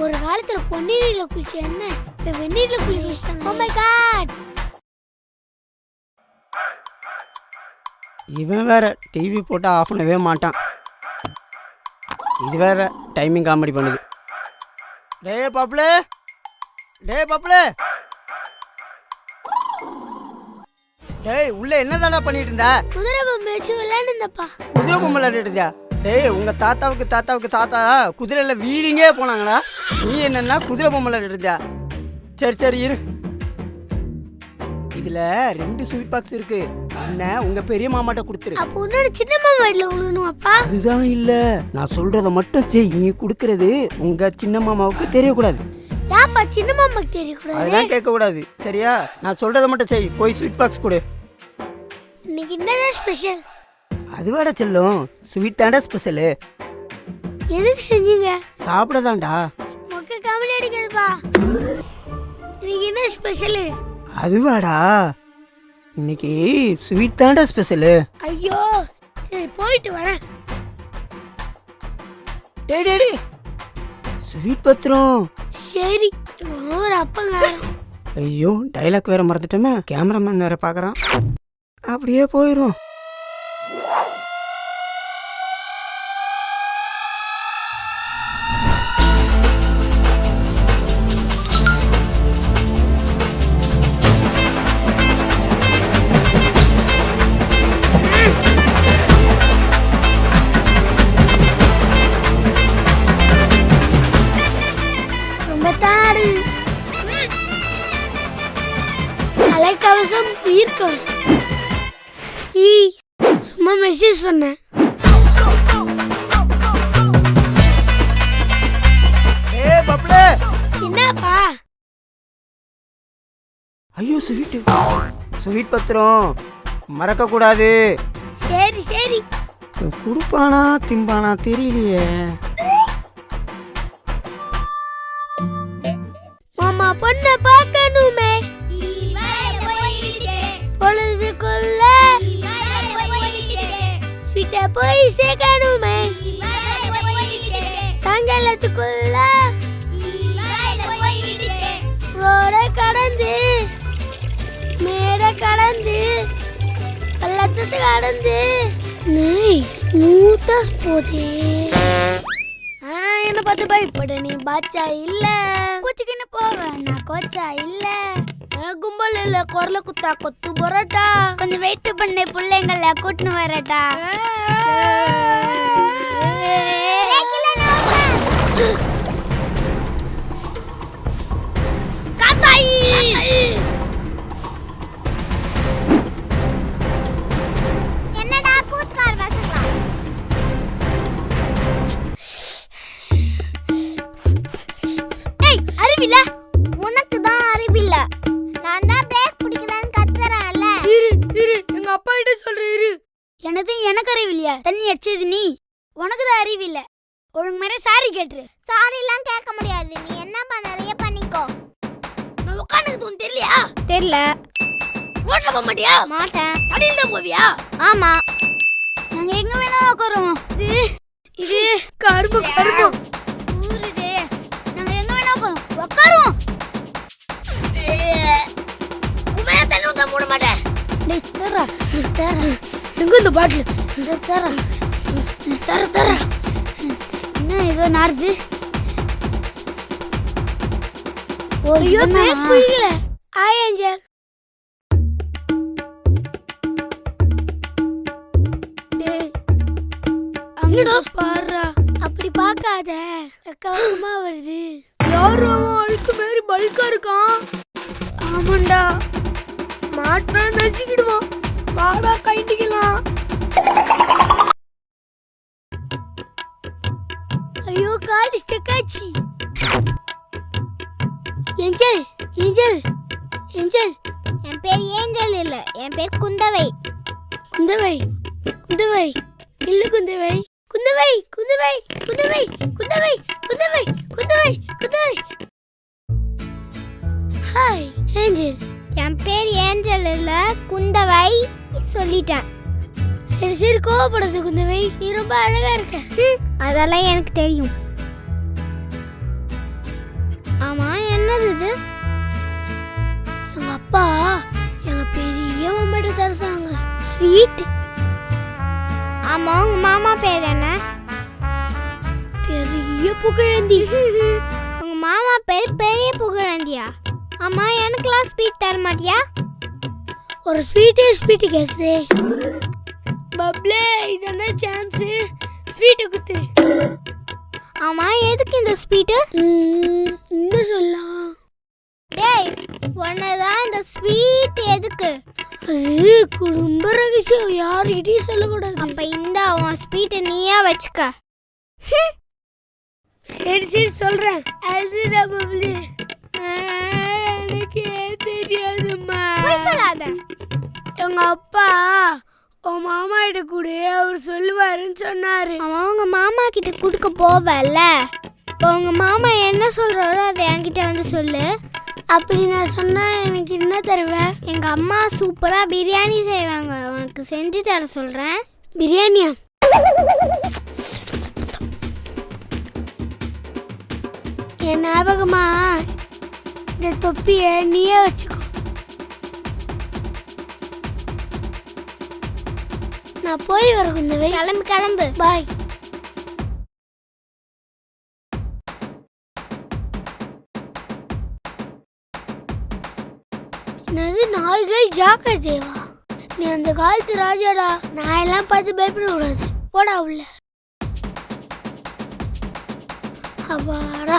ஒரு காலத்துல பொன்னீர்ல குளிச்ச என்ன இப்ப வெந்நீர்ல குளிக்க வச்சிட்டாங்க. Oh my god. இவன் வேற டிவி போட்டு ஆஃப் பண்ணவே மாட்டான். இது வேற டைமிங் காமெடி பண்ணுது. டேய் பாப்புல, டேய் பாப்புல, டேய் உள்ள என்னதாடா பண்ணிட்டு இருந்தா? குதிரை பொம்மை வச்சு விளையாடுந்தப்பா. குதிரை பொம்மை விளையாடிட்டு இருந்தியா? டேய் உங்க தாத்தாவுக்கு தாத்தா குதிரையில வீலிங்கே போனாங்கடா. நீ என்னன்னா குதிரை பொம்மை விளையாடிட்டு இருந்தியா? சரி சரி இரு. இதுல 2 ஸ்வீட் பாக்ஸ் இருக்கு. என்ன உங்க பெரிய மாமாட்ட கொடுத்துரு. அப்ப உன்னோட சின்ன மாமா வீட்ல கொடுக்கணுமாப்பா? அதுதான் இல்ல, நான் சொல்றத மட்டும் செய். நீ கொடுக்கறது உங்க சின்ன மாமாவுக்கு தெரியக்கூடாது. ஏன்பா சின்ன மாமாக்கு தெரியக்கூடாது? அதெல்லாம் கேட்க கூடாது சரியா? நான் சொல்றத மட்டும் செய். போய் ஸ்வீட் பாக்ஸ் கொடு. இன்னைக்கு என்னதான் ஸ்பெஷல்? அதுவாடா செல்லும், ஸ்வீட் தாண்டா ஸ்பெஷலு. எதுக்கு செஞ்சீங்க? சாப்பிடதான்டா. மொக்க காமெடி அடிக்காதுப்பா. இன்னைக்கு என்ன ஸ்பெஷலு? அதுவாடா, இன்னைக்கு ஸ்வீட் தாண்டா ஸ்பெஷலு. ஐயோ சரி போயிட்டு வரேன். டேய் டேய் டேய், ஸ்வீட் பத்திரம். சரி ஒரு அப்பங்க. ஐயோ டைலாக் வேற மறந்துட்டோமே. கேமராமேன் வேற பார்க்கறான். அப்படியே போயிடும். கவசம் உயிர் கவசம். சும்மா மெசேஜ் சொன்னேன். என்னப்பா? ஐயோ ஸ்வீட் பத்திரம் மறக்க கூடாது. சரி சரி. குடுப்பானா திம்பானா தெரியலையே. மாமா பொண்ண பார்க்கணுமே பொழுதுக்குள்ள ஸ்வீட்ட போய் சேர்க்கணுமே சாயங்காலத்துக்குள்ள ரோட கடந்து மேட கடந்து பள்ளத்தை கடந்து ஸ்மூத்தா போதே. என்ன பார்த்து பயப்பட நீ பாச்சா இல்ல. கொச்சுக்கின்னு போவேன் நான் கோச்சா இல்ல. கும்பல் இல்ல குரல குத்தா கொத்து போறட்டா. கொஞ்சம் வெயிட் பண்ணி பிள்ளைங்கள கூட்டின்னு வரட்டா. என்னடா கூத்துக்கார பசங்களா? ஏய் அறிவில்ல, உனக்கு தான் அறிவில்ல. நான் தான் பிரேக் பிடிக்கறேன்னு கத்துறேன்ல. இரு எங்க அப்பா கிட்ட சொல்றேன் இரு. எனக்கு அறிவில்லையா? தண்ணி அடிச்சது நீ. உனக்கு தான் அறிவில்ல. ஒழுங்கு மாதிரி சாரி கேட்டுரு. சாரி எல்லாம் கேட்க முடியாது. நீ என்ன பண்ணறிய பண்ணிக்கோ. நான் உட்கார்ந்துக்கு உனக்கு தெரியலையா? தெரியல. ரோட்ல போக மாட்டியா? மாட்டேன். தடியில தான் போவியா? ஆமா. நாங்க எங்க வேணா உட்காருவோம். இது கரும்பு ஊருது. நாங்க எங்க வேணா உட்காருவோம். உமையா தண்ணி ஊத்த மூட மாட்டேன். டேய் தரா எங்க இந்த பாட்டில்? இந்த தர என்ன ஏதோ நாறுது. ஐயோ பிரேக் பிடிக்கல. Hi angel. டேய் அங்கடா பாருடா. அப்படி பார்க்காத, வெக்கமா வருது. யாரோ அழுக்கு மாதிரி பல்கா இருக்கான். ஆமாண்டா, மாட்டா நசிக்கிடுவான். வாடா கைண்டிக்கலாம். ஐயோ கால் ஸ்டக்காச்சு. Angel Angel Angel. என் பேர் ஏஞ்சல் இல்ல, என் பேர் குந்தவை. குந்தவை குந்தவை இல்ல குந்தவை குந்தவை குந்தவை குந்தவை குந்தவை குந்தவை குந்தவை குந்தவை. Hi Angel. என் பேர் ஏஞ்சல் இல்ல, குந்தவை சொல்லிட்டேன். சரி சரி கோவப்படாத குந்தவை, நீ ரொம்ப அழகா இருக்க. அதெல்லாம் எனக்கு தெரியும். அப்பா எங்க பெரிய மாமாட்ட தர சொன்னாங்க ஸ்வீட். ஆமா உங்க மாமா பேர் என்ன? பெரிய புகழேந்தி. உங்க மாமா பேர் பெரிய புகழேந்தியா? ஆமா எனக்குலாம் ஸ்வீட் தர மாட்டியா? ஒரு ஸ்வீட் கேக்குதே. பப்ளே இதென்ன சான்ஸ்? ஸ்வீட் குத்து. ஆமா எதுக்கு இந்த ஸ்வீட்? இந்த சொல்லலாம். டேய் உன்னதான் இந்த ஸ்வீட் எதுக்கு? அது குடும்ப ரகசியம், யார்கிட்டயும் சொல்லக்கூடாது. அப்ப இந்த உன் ஸ்வீட் நீயா வச்சுக்க. சரி சரி சொல்றேன். அதுடா பப்ளி, எனக்கு தெரியாதும்மா. போய் சொல்லாத. எங்க அப்பா உன் மாமா கிட்ட கூட அவர் சொல்லுவாருன்னு சொன்னாரு. அவன் உங்க மாமா கிட்ட கொடுக்க போவல, இப்போ உங்க மாமா என்ன சொல்றாரோ அதை என்கிட்ட வந்து சொல்லு. அப்படி நான் சொன்னா எனக்கு என்ன தருவேன்? எங்க அம்மா சூப்பரா பிரியாணி செய்வாங்க, உனக்கு செஞ்சு தர சொல்றேன். பிரியாணியா? என் ஞாபகமா இந்த தொப்பிய நீயே வச்சுக்கோ. நான் போய் வர கொஞ்சம் கிளம்பு கிளம்பு. பாய். என்னது நாய்கள் ஜாக்கிர தேவா? நீ அந்த காலத்து ராஜாடா. நான் எல்லாம் பார்த்து பயப்படக்கூடாது. போடா உள்ள. அப்பாடா.